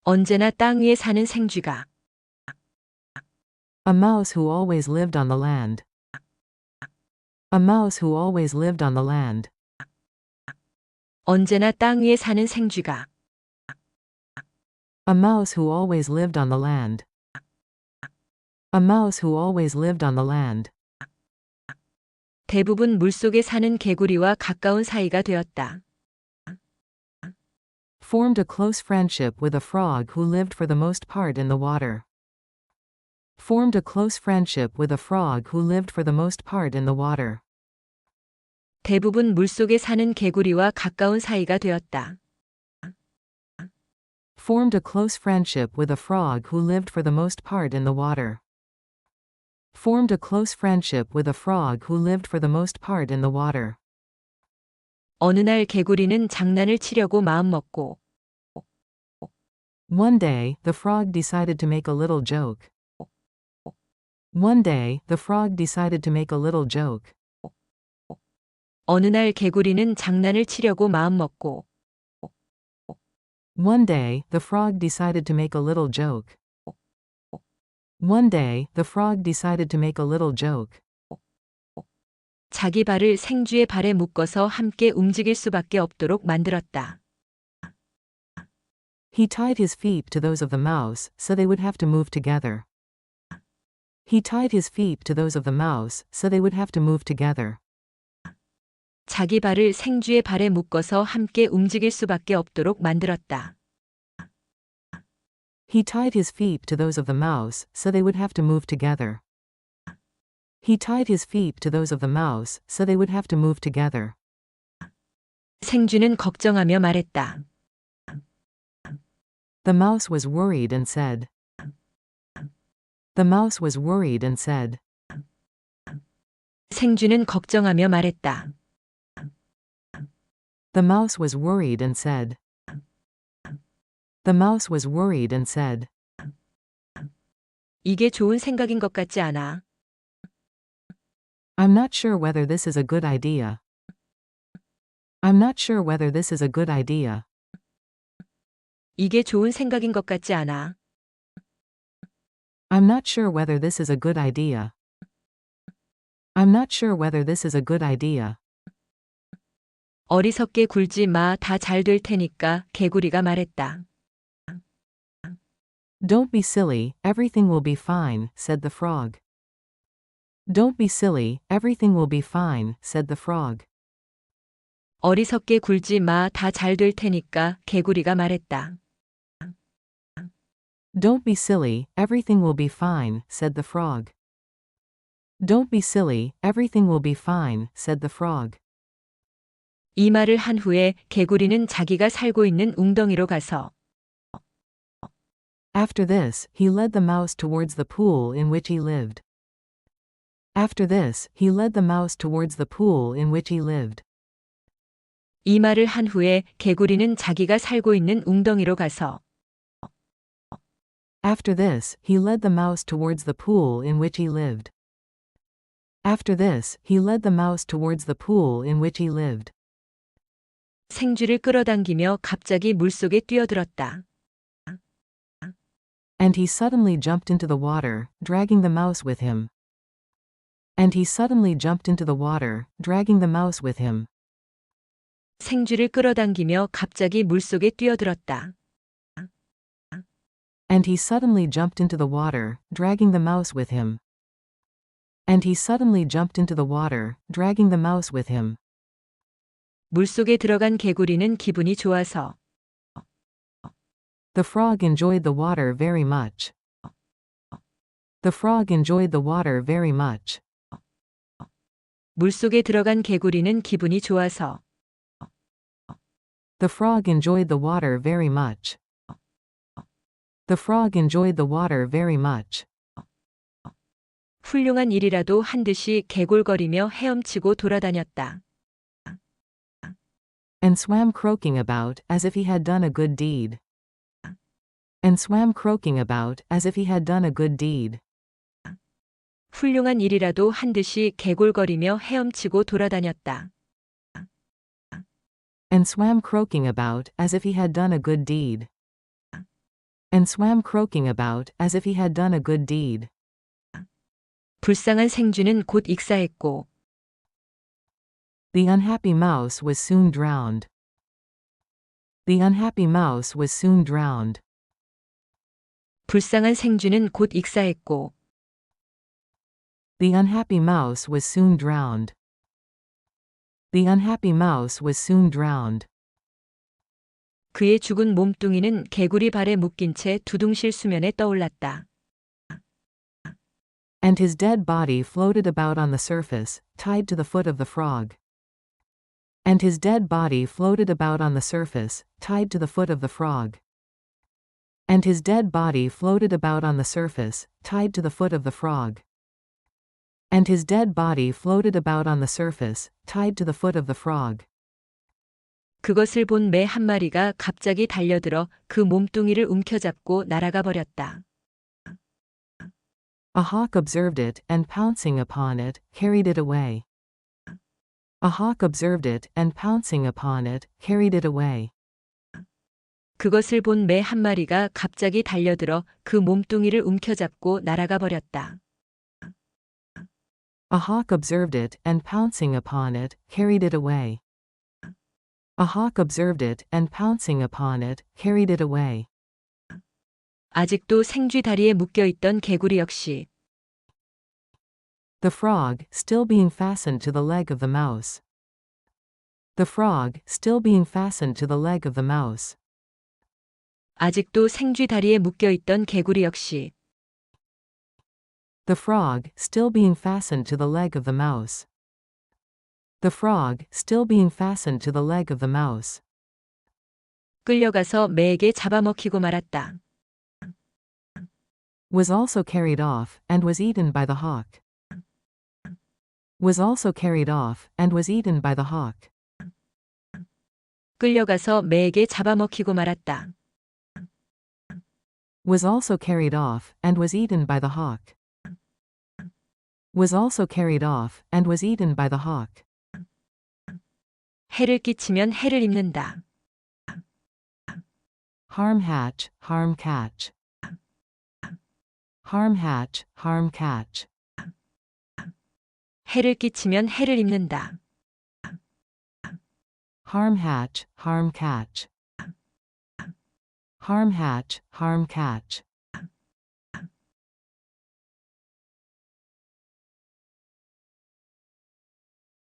언제나 땅 위에 사는 생쥐가. A mouse who always lived on the land. A mouse who always lived on the land. 언제나 땅 위에 사는 생쥐가. A mouse who always lived on the land. A mouse who always lived on the land. 대부분 물속에 사는 개구리와 가까운 사이가 되었다. Formed a close friendship with a frog who lived for the most part in the water. Formed a close friendship with a frog who lived for the most part in the water. 대부분 물속에 사는 개구리와 가까운 사이가 되었다. Formed a close friendship with a frog who lived for the most part in the water. Formed a close friendship with a frog who lived for the most part in the water. 어느 날 개구리는 장난을 치려고 마음먹고. One day, the frog decided to make a little joke. One day, the frog decided to make a little joke. 어느 날 개구리는 장난을 치려고 마음먹고. One day, the frog decided to make a little joke. One day, the frog decided to make a little joke. 자기 발을 생쥐의 발에 묶어서 함께 움직일 수밖에 없도록 만들었다. He tied his feet to those of the mouse, so they would have to move together. He tied his feet to those of the mouse, so they would have to move together. 자기 발을 생쥐의 발에 묶어서 함께 움직일 수밖에 없도록 만들었다. He tied his feet to those of the mouse, so they would have to move together. He tied his feet to those of the mouse, so they would have to move together. 생쥐는 걱정하며 말했다. The mouse was worried and said. The mouse was worried and said. 생쥐는 걱정하며 말했다. The mouse was worried and said. The mouse was worried and said. 이게 좋은 생각인 것 같지 않아. I'm not sure whether this is a good idea. I'm not sure whether this is a good idea. 이게 좋은 생각인 것 같지 않아. I'm not sure whether this is a good idea. I'm not sure whether this is a good idea. 어리석게 굴지 마, 다 잘 될 테니까, 개구리가 말했다. Don't be silly, everything will be fine, said the frog. Don't be silly, everything will be fine, said the frog. 어리석게 굴지 마, 다 잘 될 테니까, 개구리가 말했다. Don't be silly, everything will be fine, said the frog. Don't be silly, everything will be fine, said the frog. 이 말을 한 후에 개구리는 자기가 살고 있는 웅덩이로 가서. After this, he led the mouse towards the pool in which he lived. After this, he led the mouse towards the pool in which he lived. 이 말을 한 후에 개구리는 자기가 살고 있는 웅덩이로 가서. After this, he led the mouse towards the pool in which he lived. After this, he led the mouse towards the pool in which he lived. 생쥐를 끌어당기며 갑자기 물속에 뛰어들었다. And he suddenly jumped into the water, dragging the mouse with him. And he suddenly jumped into the water, dragging the mouse with him. 생쥐를 끌어당기며 갑자기 물속에 뛰어들었다. And he suddenly jumped into the water, dragging the mouse with him. And he suddenly jumped into the water, dragging the mouse with him. 물속에 들어간 개구리는 기분이 좋아서. The frog enjoyed the water very much. The frog enjoyed the water very much. 물속에 들어간 개구리는 기분이 좋아서. The frog enjoyed the water very much. The frog enjoyed the water very much. 훌륭한 일이라도 한 듯이 개골거리며 헤엄치고 돌아다녔다. And swam croaking about as if he had done a good deed. And swam croaking about as if he had done a good deed. 훌륭한 일이라도 한 듯이 개골거리며 헤엄치고 돌아다녔다. And swam croaking about as if he had done a good deed. and swam croaking about as if he had done a good deed. 불쌍한 생쥐는 곧 익사했고 The unhappy mouse was soon drowned. The unhappy mouse was soon drowned. 불쌍한 생쥐는 곧 익사했고 The unhappy mouse was soon drowned. The unhappy mouse was soon drowned. 그의 죽은 몸뚱이는 개구리 발에 묶인 채 두둥실 수면에 떠올랐다. And his dead body floated about on the surface, tied to the foot of the frog. And his dead body floated about on the surface, tied to the foot of the frog. And his dead body floated about on the surface, tied to the foot of the frog. And his dead body floated about on the surface, tied to the foot of the frog. 그것을 본 매 한 마리가 갑자기 달려들어 그 몸뚱이를 움켜잡고 날아가 버렸다. A hawk observed it, and pouncing upon it, carried it away. A hawk observed it, and pouncing upon it, carried it away. 그것을 본 매 한 마리가 갑자기 달려들어 그 몸뚱이를 움켜잡고 날아가 버렸다. A hawk observed it, and pouncing upon it, carried it away. A hawk observed it, and pouncing upon it, carried it away. 아직도 생쥐 다리에 묶여있던 개구리 역시 The frog, still being fastened to the leg of the mouse. The frog, still being fastened to the leg of the mouse. 아직도 생쥐 다리에 묶여있던 개구리 역시 The frog, still being fastened to the leg of the mouse. The frog, still being fastened to the leg of the mouse. 끌려가서 매에게 잡아먹히고 말았다. Was also carried off, and was eaten by the hawk. Was also carried off, and was eaten by the hawk. 끌려가서 매에게 잡아먹히고 말았다. Was also carried off, and was eaten by the hawk. Was also carried off, and was eaten by the hawk. 해를 끼치면 해를 입는다. Harm hatch, harm catch. Harm hatch, harm catch. 해를 끼치면 해를 입는다. Harm hatch, harm catch. Harm hatch, harm catch.